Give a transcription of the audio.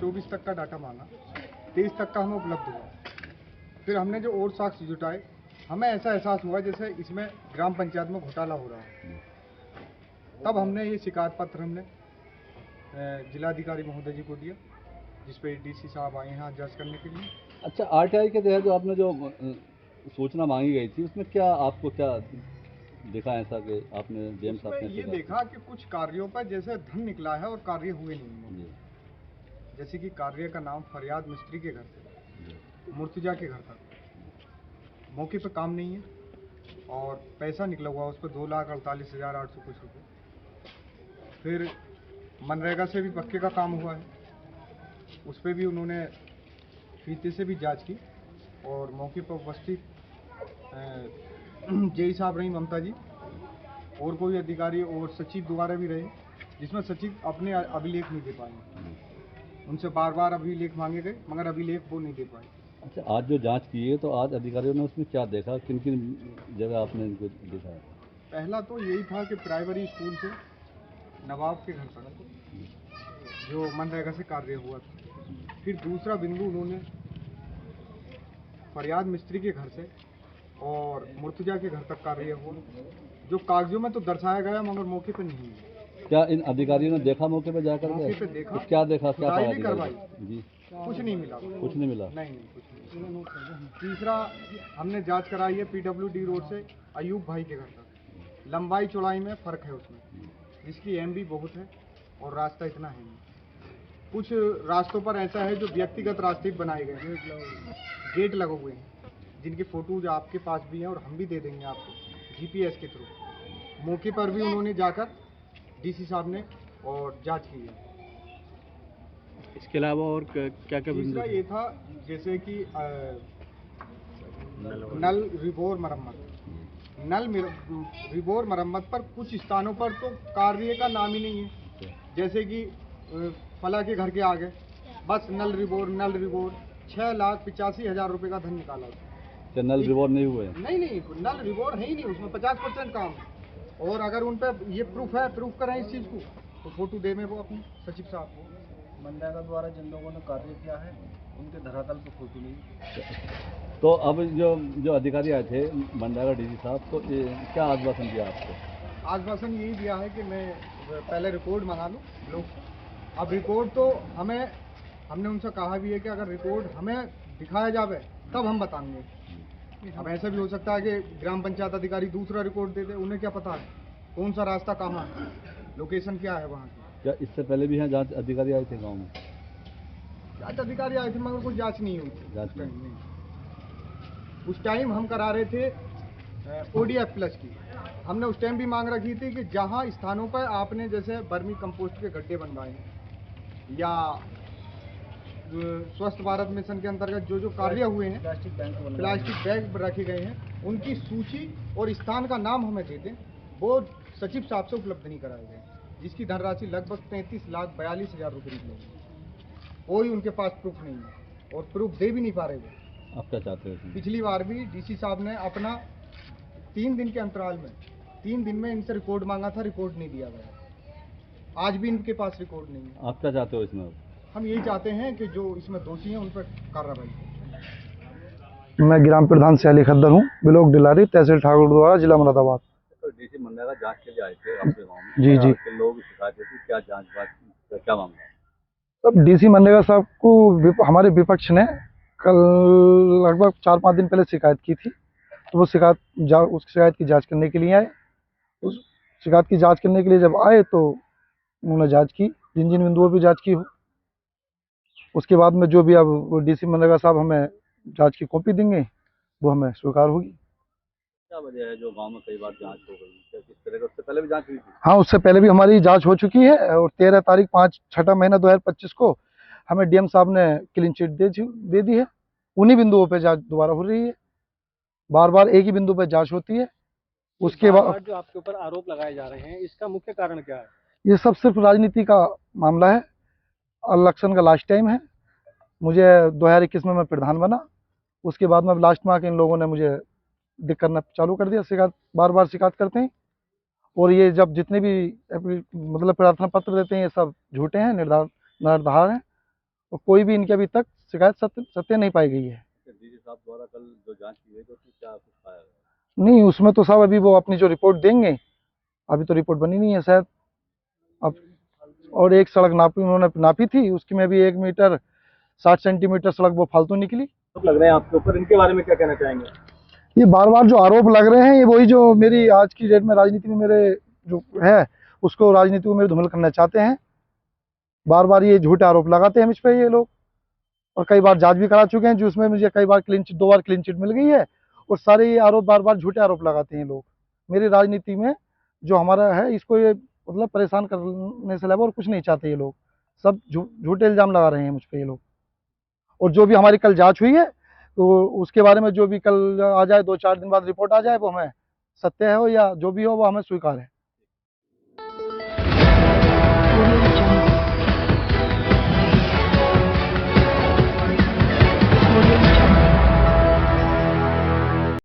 24 तक का डाटा मांगा, 23 तक का हमें उपलब्ध हुआ। फिर हमने जो और साक्ष्य जुटाए, हमें ऐसा एहसास हुआ जैसे इसमें ग्राम पंचायत में घोटाला हो रहा है। तब हमने ये शिकायत पत्र हमने जिलाधिकारी महोदय जी को दिया, जिस पे डीसी साहब आए हैं आज जांच करने के लिए। अच्छा, आरटीआई के तहत जो आपने जो सूचना मांगी गई थी, उसमें क्या आपको क्या देखा ऐसा कि आपने डीएम साहब ने ये देखा कि कुछ कार्यों पर जैसे धन निकला है और कार्य हुए नहीं हैं। जैसे कि कार्य का नाम फरियाद मिस्त्री के घर से मुर्तजा के घर तक, मौके पर काम नहीं है और पैसा निकला हुआ उस पर 2,48,800 कुछ रुपये। फिर मनरेगा से भी पक्के का काम हुआ है, उस पर भी उन्होंने फीते से भी जांच की और मौके पर उपस्थित जेई साहब रही ममता जी और कोई अधिकारी और सचिव दोबारा भी रहे, जिसमें सचिव अपने अभिलेख नहीं दे पाए। उनसे बार बार अभिलेख मांगे गए मगर अभिलेख वो नहीं दे पाए। अच्छा, आज जो जांच की है तो आज अधिकारियों ने उसमें क्या देखा, किन किन जगह आपने इनको देखा है? पहला तो यही था कि प्राइमरी स्कूल से नवाब के घर तक जो मनरेगा से कार्य हुआ था। फिर दूसरा बिंदु उन्होंने फरियाद मिस्त्री के घर से और मुर्तजा के घर तक कार्य हुआ, जो कागजों में तो दर्शाया गया मगर मौके पर नहीं है। क्या इन अधिकारियों ने देखा मौके पर जाकर के? मौके पे देखा, तो क्या देखा, क्या पाया भी करवाई जी? कुछ नहीं मिला। कुछ नहीं मिला? नहीं, कुछ नहीं। तीसरा हमने जांच कराई है पीडब्ल्यूडी रोड से अयूब भाई के घर तक। लंबाई चौड़ाई में फ़र्क है उसमें, जिसकी एमबी बहुत है और रास्ता इतना है नहीं। कुछ रास्तों पर ऐसा है जो व्यक्तिगत रास्ते बनाए गए हैं, गेट लगे हुए हैं, जिनकी फ़ोटोज आपके पास भी हैं और हम भी दे देंगे आपको जीपीएस के थ्रू। मौके पर भी उन्होंने जाकर डीसी साहब ने और जांच की है। इसके अलावा और क्या क्या तीसरा ये था जैसे कि नल रिबोर मरम्मत पर कुछ स्थानों पर तो कार्य का नाम ही नहीं है। जैसे कि फला के घर के आगे बस नल रिबोर 6,85,000 रुपये का धन निकाला। क्या नल रिबोर नहीं हुए? नहीं, नल रिबोर है ही नहीं, उसमें 50% काम है। और अगर उन पर ये प्रूफ करें इस चीज़ को तो फोटो दे में वो अपने सचिव साहब को। मनरेगा द्वारा जिन लोगों ने कार्य किया है उनके धरातल पर फोटो नहीं। तो अब जो अधिकारी आए थे मनरेगा डीसी साहब, तो क्या आश्वासन दिया आपको? आश्वासन यही दिया है कि मैं पहले रिकॉर्ड मंगा लूँ लोग। अब रिकॉर्ड तो हमने उनसे कहा भी है कि अगर रिकॉर्ड हमें दिखाया जाए तब हम बताएंगे। अब ऐसा भी हो सकता है कि ग्राम पंचायत अधिकारी दूसरा रिकॉर्ड दे दे, उन्हें क्या पता है कौन सा रास्ता कहाँ है, लोकेशन क्या है वहाँ की। क्या इससे पहले भी यहाँ जांच अधिकारी आए थे गांव में? जांच अधिकारी आए थे मगर कोई जांच नहीं हुई। जांच नहीं। उस टाइम हम करा रहे थे ODF प्लस की। हमने उस टाइम भी मांग रखी थी कि जहाँ स्थानों पर आपने जैसे वर्मी कंपोस्ट के गड्ढे बनवाए हैं या स्वस्थ भारत मिशन के अंतर्गत जो कार्य हुए हैं, प्लास्टिक बैग रखे गए हैं, उनकी सूची और स्थान का नाम हमें दे दें। वो सचिव साहब से उपलब्ध नहीं कराए गए, जिसकी धनराशि लगभग 33,42,000 रुपये निकली। कोई उनके पास प्रूफ नहीं है और प्रूफ दे भी नहीं पा रहे वो। आप क्या चाहते हो? पिछली बार भी डीसी साहब ने अपना 3 दिन के अंतराल में 3 दिन में इनसे रिकॉर्ड मांगा था, रिकॉर्ड नहीं दिया गया। आज भी इनके पास रिकॉर्ड नहीं है। आप क्या चाहते हो इसमें? हम यही चाहते हैं कि जो इसमें दोषी हैं उन पर कार्रवाई हो। मैं ग्राम प्रधान से अली खद्दर हूँ, ब्लॉक डिलारी, तहसील ठाकुर द्वारा, जिला मुरादाबाद। तो डीसी मनरेगा जांच के लिए आए थे आपके गांव में? जी। लोग शिकायत थी, क्या जांच बात क्या मांगा? तब डीसी मनरेगा साहब को हमारे विपक्ष ने कल लगभग 4-5 दिन पहले शिकायत की थी, तो वो उस शिकायत की जांच करने के लिए आए। उस शिकायत की जांच करने के लिए जब आए तो उन्होंने जांच की, जिन जिन बिंदुओं पर जांच की हो। उसके बाद में जो भी अब डीसी मनरेगा साहब हमें जांच की कॉपी देंगे वो हमें स्वीकार होगी। क्या वजह है जो गांव में कई बार जांच हो गई? किस तरह का? उससे पहले भी जांच हुई थी? हाँ, उससे पहले भी हमारी जांच हो चुकी है और 13 तारीख 6 महीना 2025 को हमें डीएम साहब ने क्लीन चिट दे दी है। उन्हीं बिंदुओं पे जांच दोबारा हो रही है, बार बार एक ही बिंदु पे जांच होती है। उसके बाद जो आपके ऊपर आरोप लगाए जा रहे हैं, इसका मुख्य कारण क्या है? ये सब सिर्फ राजनीति का मामला है। इलेक्शन का लास्ट टाइम है, मुझे 2021 में मैं प्रधान बना, उसके बाद में लास्ट में आके इन लोगों ने मुझे दिक्कत करना चालू कर दिया। शिकायत बार शिकायत करते हैं और ये जब जितने भी मतलब प्रार्थना पत्र देते हैं ये सब झूठे हैं, निर्धार हैं और कोई भी इनकी अभी तक शिकायत सत्य नहीं पाई गई है। डीजी साहब द्वारा कल जो जांच की गई तो उसमें क्या कुछ पाया गया? नहीं, उसमें तो साहब अभी वो अपनी जो रिपोर्ट देंगे, अभी तो रिपोर्ट बनी नहीं है शायद। अब और एक सड़क नापी, उन्होंने नापी थी, उसकी में भी 1 मीटर 60 सेंटीमीटर सड़क वो फालतू निकली। आरोप लग रहे हैं आपके ऊपर, इनके बारे में क्या कहना चाहेंगे? ये बार बार जो आरोप लग रहे हैं, ये वही जो मेरी आज की डेट में राजनीति में मेरे जो है उसको राजनीति को मेरे धूमिल करना चाहते हैं। बार बार ये झूठे आरोप लगाते हैं मुझ पे ये लोग, और कई बार जांच भी करा चुके हैं जिसमें मुझे कई बार 2 बार क्लीन चिट मिल गई है, और सारे ये आरोप बार बार झूठे आरोप लगाते हैं लोग। मेरी राजनीति में जो हमारा है इसको ये मतलब परेशान करने से अलावा और कुछ नहीं चाहते ये लोग। सब झूठे इल्जाम लगा रहे हैं मुझ पे ये लोग। और जो भी हमारी कल जांच हुई है तो उसके बारे में जो भी कल आ जाए, 2-4 दिन बाद रिपोर्ट आ जाए, वो हमें सत्य है हो या जो भी हो वो हमें स्वीकार है।